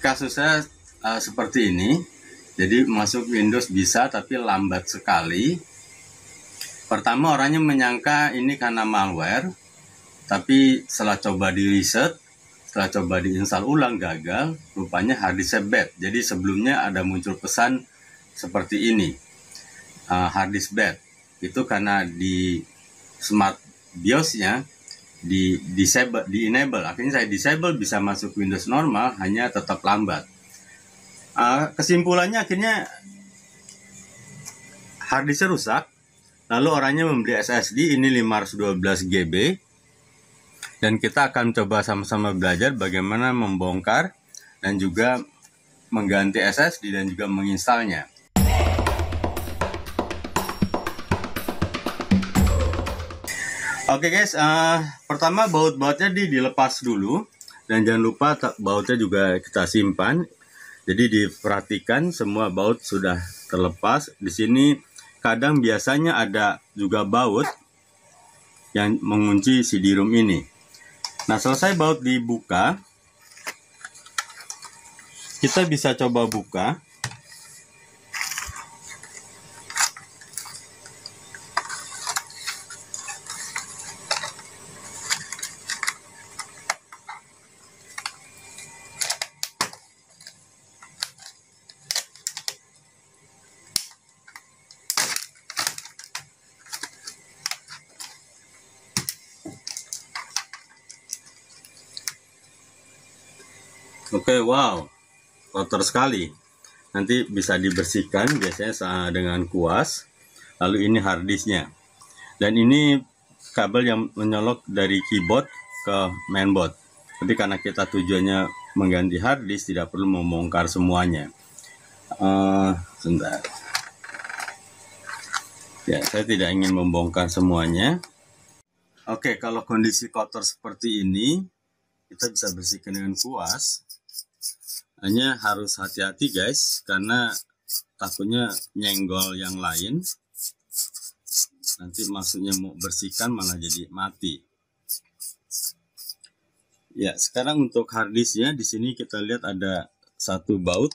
Kasusnya seperti ini. Jadi masuk Windows bisa tapi lambat sekali. Pertama orangnya menyangka ini karena malware, tapi setelah coba di reset, setelah coba diinstal ulang gagal, rupanya harddisknya bad. Jadi sebelumnya ada muncul pesan seperti ini, harddisk bad. Itu karena di smart BIOS-nya di enable. Akhirnya saya disable, bisa masuk Windows normal, hanya tetap lambat. Kesimpulannya akhirnya harddisknya rusak. Lalu orangnya membeli SSD ini 512 GB. Dan kita akan coba sama-sama belajar bagaimana membongkar dan juga mengganti SSD dan juga menginstalnya. Oke guys, pertama baut-bautnya dilepas dulu. Dan jangan lupa bautnya juga kita simpan. Jadi diperhatikan semua baut sudah terlepas. Di sini kadang biasanya ada juga baut yang mengunci CD-ROM ini. Nah, selesai baut dibuka, kita bisa coba buka. Oke, wow, kotor sekali. Nanti bisa dibersihkan biasanya dengan kuas. Lalu ini harddisknya. Dan ini kabel yang menyolok dari keyboard ke mainboard. Tapi karena kita tujuannya mengganti harddisk, tidak perlu membongkar semuanya. Sebentar. Ya, saya tidak ingin membongkar semuanya. Oke, kalau kondisi kotor seperti ini, kita bisa bersihkan dengan kuas. Hanya harus hati-hati guys, karena takutnya nyenggol yang lain. Nanti maksudnya mau bersihkan malah jadi mati. Ya, sekarang untuk harddisknya di sini kita lihat ada satu baut.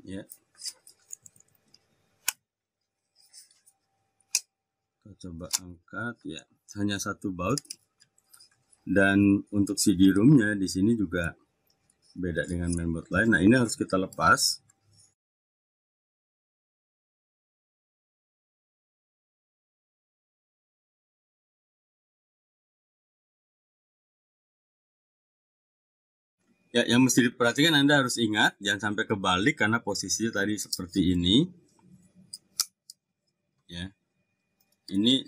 Ya. Coba angkat, ya, hanya satu baut. Dan untuk CD-ROM-nya di sini juga beda dengan mainboard lain. Nah, ini harus kita lepas. Ya, yang mesti diperhatikan, Anda harus ingat jangan sampai kebalik karena posisinya tadi seperti ini. Ya. Ini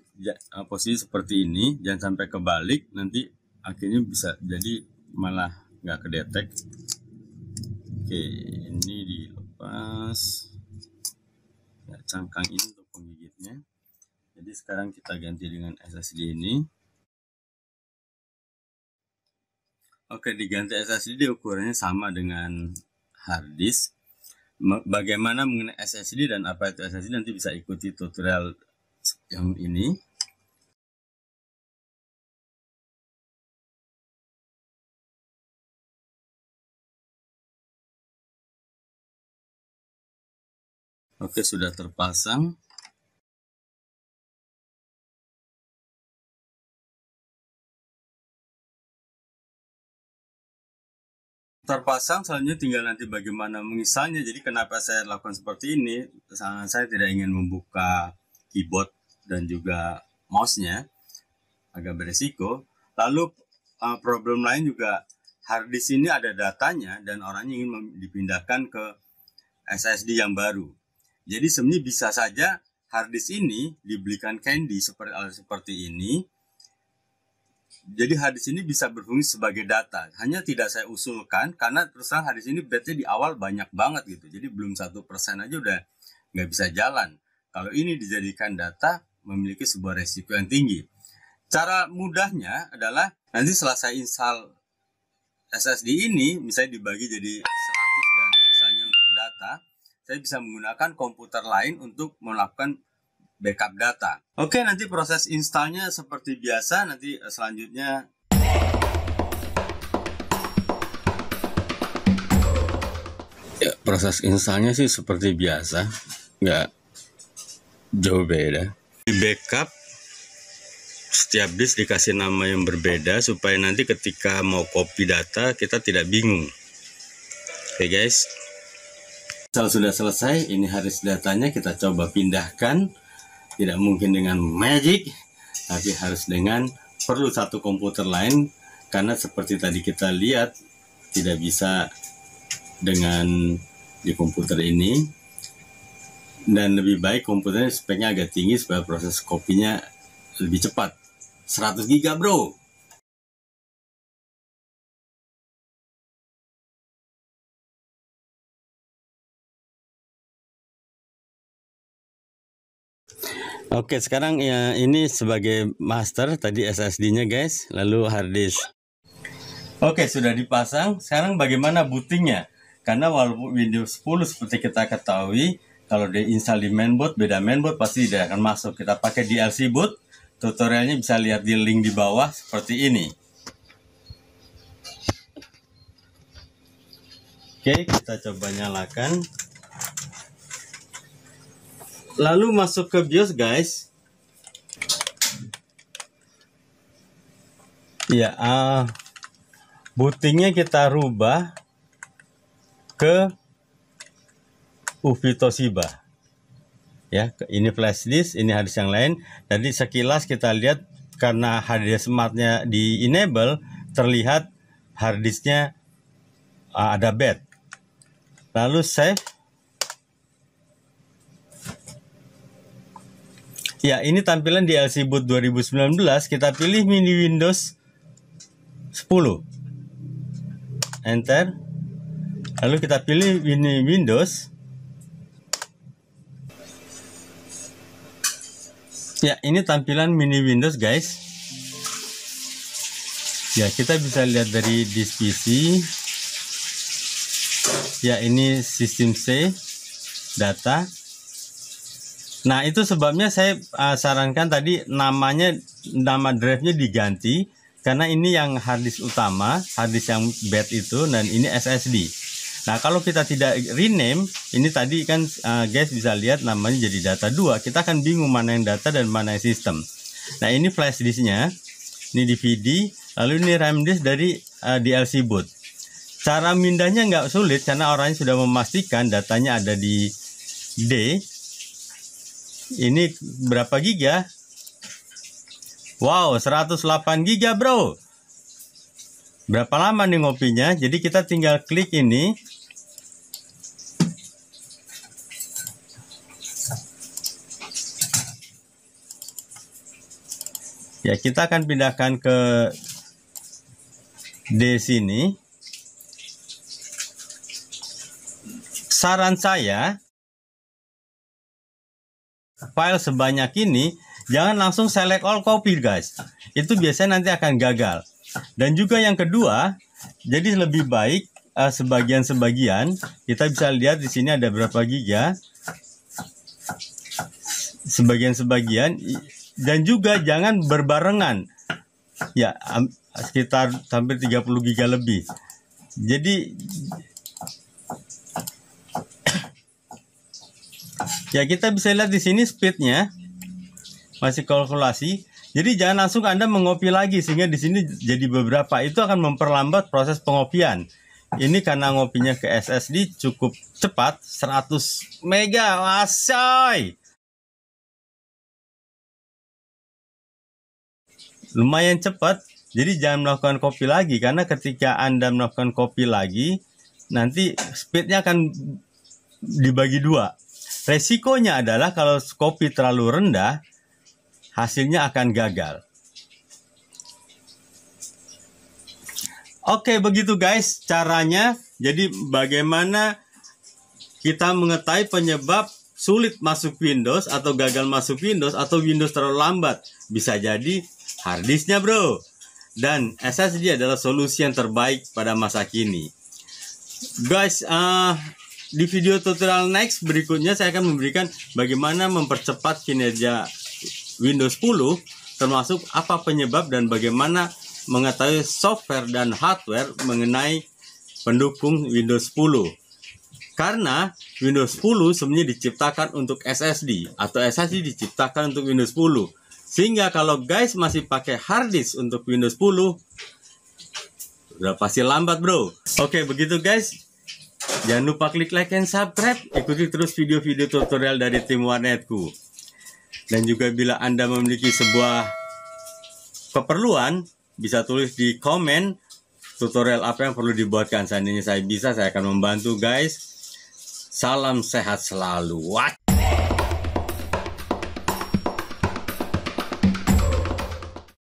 posisi seperti ini, jangan sampai kebalik, nanti akhirnya bisa jadi malah nggak kedetek. Oke, ini dilepas. Ya, cangkang ini untuk penggigitnya. Jadi sekarang kita ganti dengan SSD ini. Oke, diganti SSD ukurannya sama dengan harddisk. Bagaimana mengenai SSD dan apa itu SSD nanti bisa ikuti tutorial yang ini. Oke, sudah terpasang. Terpasang, selanjutnya tinggal nanti bagaimana menginstalnya. Jadi kenapa saya lakukan seperti ini, saya tidak ingin membuka keyboard dan juga mouse-nya, agak beresiko. Lalu problem lain juga, harddisk ini ada datanya dan orangnya ingin dipindahkan ke SSD yang baru. Jadi sebenarnya bisa saja harddisk ini dibelikan Candy seperti ini. Jadi harddisk ini bisa berfungsi sebagai data. Hanya tidak saya usulkan karena terus terang harddisk ini bednya di awal banyak banget gitu. Jadi belum 1% aja udah nggak bisa jalan. Kalau ini dijadikan data, memiliki sebuah resiko yang tinggi. Cara mudahnya adalah nanti setelah saya install SSD ini, misalnya dibagi jadi 100 dan sisanya untuk data, saya bisa menggunakan komputer lain untuk melakukan backup data. Oke, nanti proses installnya seperti biasa. Nanti selanjutnya ya, proses installnya sih seperti biasa, nggak jauh beda. Di backup setiap disk dikasih nama yang berbeda supaya nanti ketika mau copy data kita tidak bingung. Oke guys, kalau sudah selesai, ini harddisk datanya kita coba pindahkan. Tidak mungkin dengan magic, tapi harus dengan perlu satu komputer lain, karena seperti tadi kita lihat tidak bisa dengan di komputer ini, dan lebih baik komputernya speknya agak tinggi supaya proses kopinya lebih cepat. 100 GB bro. Oke, sekarang ya ini sebagai master, tadi SSD-nya guys, lalu hard disk. Oke, sudah dipasang. Sekarang bagaimana bootingnya? Karena walaupun Windows 10 seperti kita ketahui, kalau diinstal di mainboard, beda mainboard pasti tidak akan masuk. Kita pakai DLC boot. Tutorialnya bisa lihat di link di bawah seperti ini. Oke, kita coba nyalakan. Lalu masuk ke BIOS guys. Ya, bootingnya kita rubah ke UEFI Toshiba. Ya, ini flash disk, ini harddisk yang lain. Jadi sekilas kita lihat karena harddisk smartnya di enable, terlihat harddisknya ada bed. Lalu save. Ya, ini tampilan DLC Boot 2019. Kita pilih mini Windows 10. Enter. Lalu kita pilih mini Windows. Ya, ini tampilan mini Windows guys. Ya, kita bisa lihat dari disk PC. Ya, ini sistem C data. Nah, itu sebabnya saya sarankan tadi nama drive-nya diganti, karena ini yang harddisk utama, harddisk yang bed itu, dan ini SSD. Nah, kalau kita tidak rename, ini tadi kan guys bisa lihat namanya jadi data 2, kita akan bingung mana yang data dan mana yang sistem. Nah, ini flash disknya, ini DVD, lalu ini RAM disk dari DLC boot. Cara mindahnya nggak sulit, karena orangnya sudah memastikan datanya ada di D. Ini berapa giga? Wow, 108 giga bro. Berapa lama nih ngopinya? Jadi kita tinggal klik ini. Ya, kita akan pindahkan ke D sini. Saran saya, file sebanyak ini jangan langsung select all copy guys, itu biasanya nanti akan gagal. Dan juga yang kedua, jadi lebih baik sebagian-sebagian. Kita bisa lihat di sini ada berapa giga, sebagian-sebagian, dan juga jangan berbarengan. Ya, sekitar hampir 30 giga lebih. Jadi ya, kita bisa lihat di sini speednya masih kalkulasi. Jadi jangan langsung Anda mengopi lagi sehingga di sini jadi beberapa. Itu akan memperlambat proses pengopian. Ini karena ngopinya ke SSD cukup cepat, 100 mega, wasoy. Lumayan cepat. Jadi jangan melakukan copy lagi, karena ketika Anda melakukan copy lagi, nanti speednya akan dibagi dua. Resikonya adalah kalau copy terlalu rendah, hasilnya akan gagal. Oke, begitu guys caranya. Jadi bagaimana kita mengetahui penyebab sulit masuk Windows atau gagal masuk Windows atau Windows terlalu lambat? Bisa jadi harddisknya bro. Dan SSD adalah solusi yang terbaik pada masa kini. Guys, di video tutorial next berikutnya saya akan memberikan bagaimana mempercepat kinerja Windows 10, termasuk apa penyebab dan bagaimana mengetahui software dan hardware mengenai pendukung Windows 10. Karena Windows 10 sebenarnya diciptakan untuk SSD atau SSD diciptakan untuk Windows 10. Sehingga kalau guys masih pakai hard disk untuk Windows 10, udah pasti lambat bro. Oke, begitu guys. Jangan lupa klik like and subscribe. Ikuti terus video-video tutorial dari tim warnetku. Dan juga bila Anda memiliki sebuah keperluan, bisa tulis di komen tutorial apa yang perlu dibuatkan. Seandainya saya bisa, saya akan membantu guys. Salam sehat selalu.